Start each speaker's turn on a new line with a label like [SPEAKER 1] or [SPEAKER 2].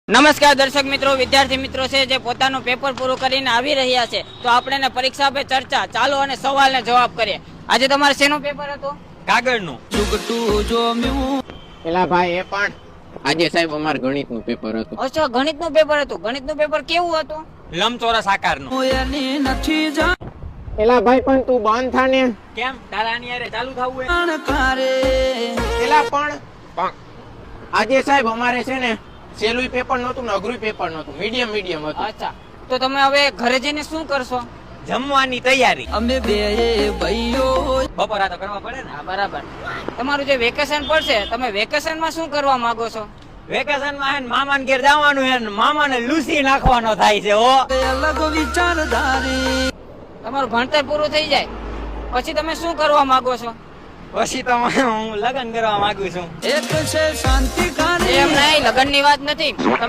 [SPEAKER 1] નમસ્કાર દર્શક મિત્રો, વિદ્યાર્થી મિત્રો છે જે પોતાનું પેપર પૂરું કરીને આવી રહ્યા છે, તો આપણે પરીક્ષા પે ચર્ચા ચાલો અને સવાલને જવાબ કરીએ. આજે તમારે શેનું પેપર હતું?
[SPEAKER 2] કાગળનું.
[SPEAKER 3] એલા ભાઈ એ પણ આજે સાહેબ અમાર ગણિતનું પેપર હતું.
[SPEAKER 1] અચ્છા, ગણિતનું પેપર હતું. ગણિતનું પેપર કેવું હતું?
[SPEAKER 2] લંબચોરસ આકારનું.
[SPEAKER 3] એલા ભાઈ પણ તું બંધ થા ને.
[SPEAKER 2] કેમ તારા આની હારે ચાલુ થવું હે?
[SPEAKER 3] એલા પણ આજે સાહેબ અમારે છે ને સેલું પેપર નહોતું ને અઘરું પેપર નહોતું, મીડિયમ હતું.
[SPEAKER 1] અચ્છા, તો તમે હવે ઘરે જઈને શું કરશો?
[SPEAKER 2] જમવાની તૈયારી.
[SPEAKER 4] અમે બે ભાઈઓ
[SPEAKER 2] બપોરા તો કરવા પડે ને.
[SPEAKER 1] હા, બરાબર. તમારું જે વેકેશન પડશે, તમે વેકેશનમાં શું કરવા માંગો છો?
[SPEAKER 2] વેકેશનમાં હે ને મામાને ઘેર જવાનું હે ને મામાને લૂસી નાખવાનો થાય છે. હો
[SPEAKER 4] અલગ વિચારધારી.
[SPEAKER 1] તમારું ભણતર પૂરું થઈ જાય પછી તમે શું કરવા માંગો છો?
[SPEAKER 2] પછી તો હું લગ્ન કરવા માંગુ છું.
[SPEAKER 4] એક છે શાંતિકારી.
[SPEAKER 1] એમ નહીં, લગ્નની વાત નથી. તમે